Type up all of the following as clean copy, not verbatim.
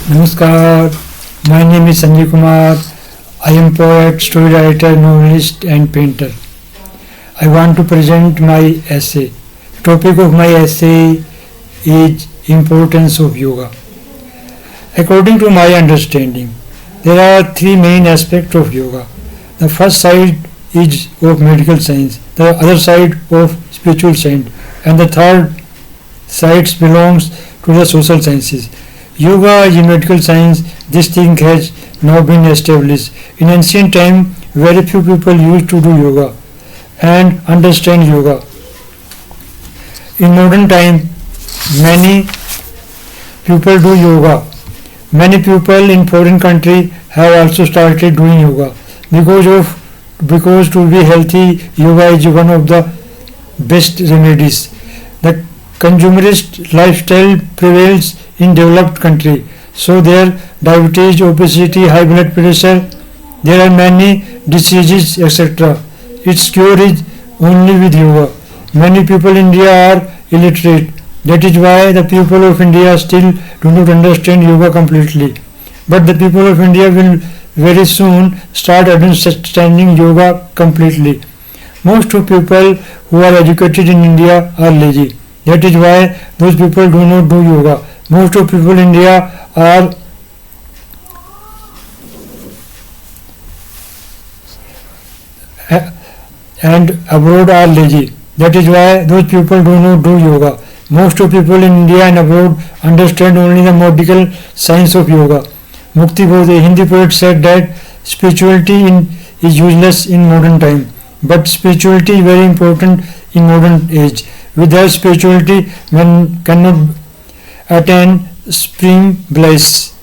Namaskar, my name is Sanjay Kumar. I am poet, story writer, novelist and painter. I want to present my essay. The topic of my essay is importance of yoga. According to my understanding, there are three main aspects of yoga. The first side is of medical science, the other side of spiritual science, and the third side belongs to the social sciences. Yoga is a medical science. This thing has now been established. In ancient time, very few people used to do yoga and understand yoga. In modern time, many people do yoga. Many people in foreign country have also started doing yoga because to be healthy, yoga is one of the best remedies. The consumerist lifestyle prevails in developed country, so there diabetes, obesity, high blood pressure, there are many diseases, etc. Its cure is only with yoga. Many people in India are illiterate. That is why the people of India still do not understand yoga completely. But the people of India will very soon start understanding yoga completely. Most of people who are educated in India are lazy. That is why those people do not do yoga. Most of people in India are and abroad are lazy. That is why those people do not do yoga. Most of people in India and abroad understand only the medical science of yoga. Mukti Bodhe, a Hindi poet, said that spirituality is useless in modern time, but spirituality is very important in modern age. Without spirituality, one cannot attain supreme bliss.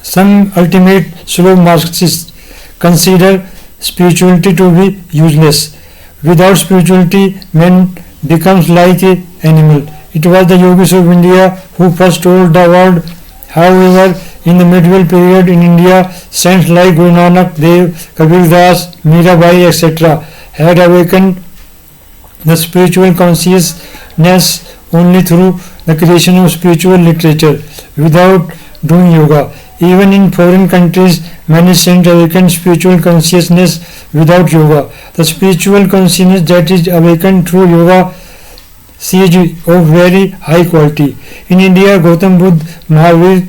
Some ultimate slow Marxists consider spirituality to be useless. Without spirituality, man becomes like an animal. It was the yogis of India who first told the world. However, in the medieval period in India, saints like Guru Nanak Dev, Kabir Das, Mirabai, etc. had awakened the spiritual consciousness only through the creation of spiritual literature without doing yoga. Even in foreign countries, many saints awakened spiritual consciousness without yoga. The spiritual consciousness that is awakened through yoga is of very high quality. In India, Gautam Buddha, Mahavir,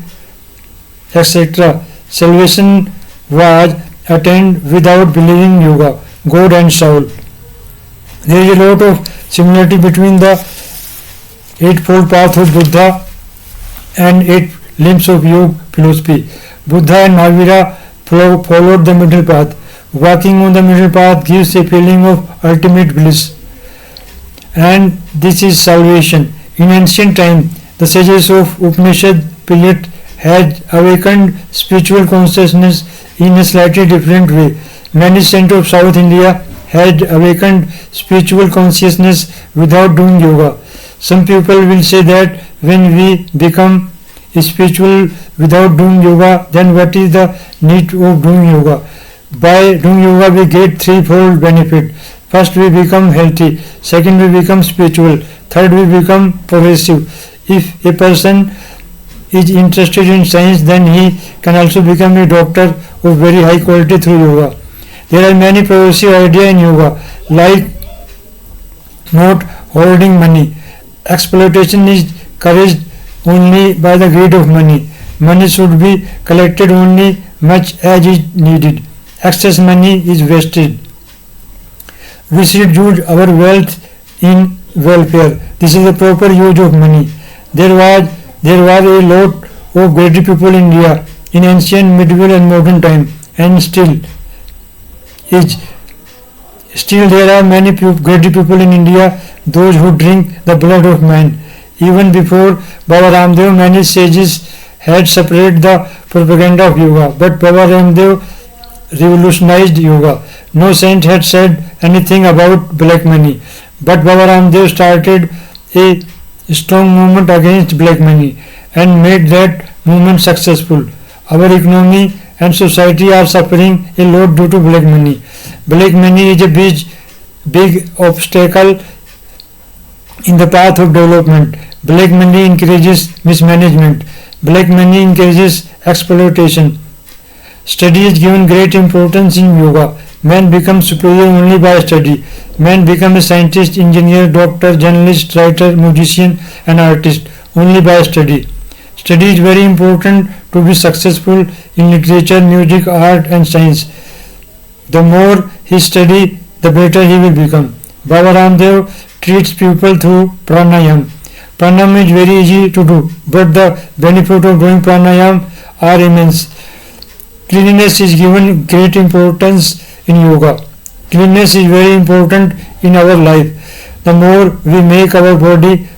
etc. salvation was attained without believing yoga, God and soul. There is a lot of similarity between the Eightfold Path of Buddha and Eight Limbs of Yoga philosophy. Buddha and Mahavira followed the middle path. Walking on the middle path gives a feeling of ultimate bliss, and this is salvation. In ancient time, the sages of Upanishad Pilot had awakened spiritual consciousness in a slightly different way. Many saints of South India had awakened spiritual consciousness without doing yoga. Some people will say that when we become spiritual without doing yoga, then what is the need of doing yoga? By doing yoga, we get threefold benefit. First, we become healthy. Second, we become spiritual. Third, we become progressive. If a person is interested in science, then he can also become a doctor of very high quality through yoga. There are many progressive ideas in yoga, like not hoarding money. Exploitation is encouraged only by the greed of money. Money should be collected only much as is needed. Excess money is wasted. We should use our wealth in welfare. This is the proper use of money. There was a lot of greedy people in India in ancient, medieval and modern time, and still is. Still there are many greedy people in India, those who drink the blood of man. Even before Baba Ramdev, many sages had separated the propaganda of yoga, but Baba Ramdev revolutionized yoga. No saint had said anything about black money, but Baba Ramdev started a strong movement against black money and made that movement successful. Our economy and society are suffering a lot due to black money. Black money is a big obstacle in the path of development. Black money encourages mismanagement. Black money encourages exploitation. Study is given great importance in yoga. Man becomes superior only by study. Man becomes a scientist, engineer, doctor, journalist, writer, musician and artist only by study. Study is very important to be successful in literature, music, art and science. The more he study, the better he will become. Baba Ramdev treats people through pranayam. Pranayam is very easy to do, but the benefit of doing pranayam are immense. Cleanliness is given great importance in yoga. Cleanliness is very important in our life. The more we make our body,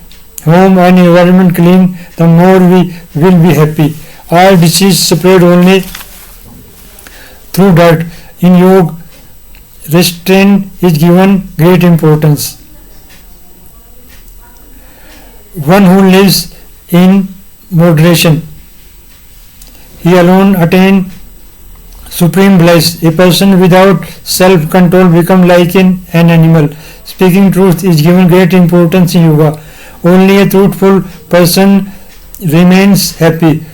home and environment clean, the more we will be happy. All diseases spread only through dirt. In yoga, restraint is given great importance. One who lives in moderation, he alone attains supreme bliss. A person without self-control becomes like an animal. Speaking truth is given great importance in yoga. Only a truthful person remains happy.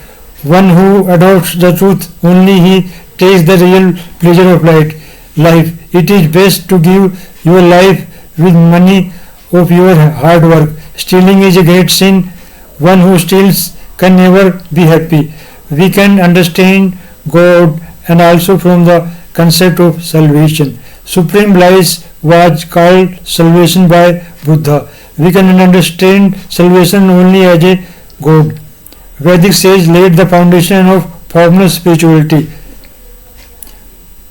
One who adopts the truth, only he takes the real pleasure of life. It is best to give your life with money of your hard work. Stealing is a great sin. One who steals can never be happy. We can understand God and also from the concept of salvation. Supreme bliss was called salvation by Buddha. We can understand salvation only as a God. Vedic sage laid the foundation of formless spirituality,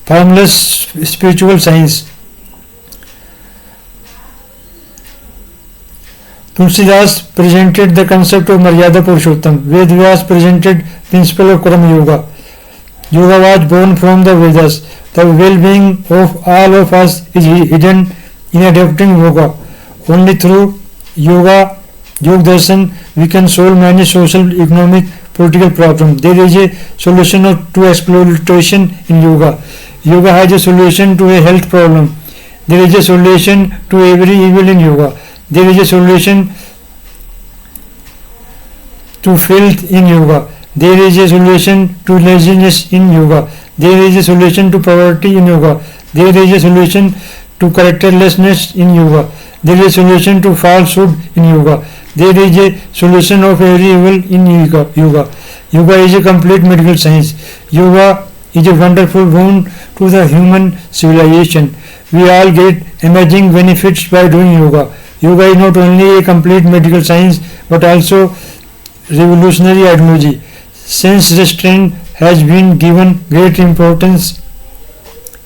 formless spiritual science. Tulsidas presented the concept of Maryada Purushottam. Vedvyas presented principle of Karma Yoga. Yoga was born from the Vedas. The well-being of all of us is hidden in adopting yoga. Only through yoga, Yoga Darshan, we can solve many social, economic, political problems. There is a solution to exploitation in yoga. Yoga has a solution to a health problem. There is a solution to every evil in yoga. There is a solution to filth in yoga. There is a solution to laziness in yoga. There is a solution to poverty in yoga. There is a solution to characterlessness in yoga. There is a solution to falsehood in yoga. There is a solution of every evil in yoga. Yoga is a complete medical science. Yoga is a wonderful boon to the human civilization. We all get amazing benefits by doing yoga. Yoga is not only a complete medical science but also revolutionary ideology. Sense restraint has been given great importance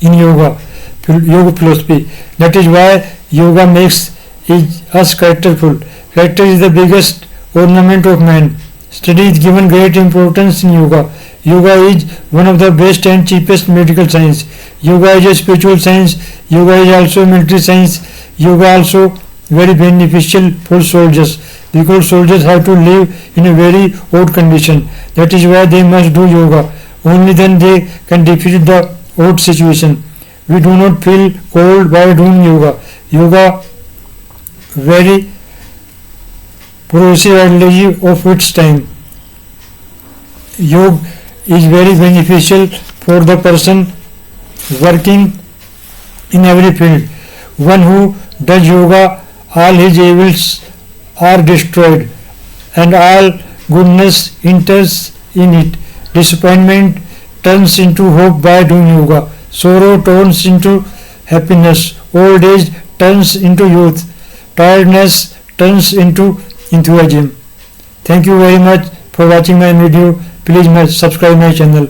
in yoga philosophy. That is why yoga makes us characterful. Character is the biggest ornament of man. Study is given great importance in yoga. Yoga is one of the best and cheapest medical science. Yoga is a spiritual science. Yoga is also a military science. Yoga also very beneficial for soldiers because soldiers have to live in a very odd condition. That is why they must do yoga. Only then they can defeat the odd situation. We do not feel cold by doing yoga. Yoga very progressive ideology of its time. Yoga is very beneficial for the person working in every field. One who does yoga, all his evils are destroyed and all goodness enters in it. Disappointment turns into hope by doing yoga. Sorrow turns into happiness. Old age turns into youth. Tiredness turns into enthusiasm. Thank you very much for watching my video. Please subscribe my channel.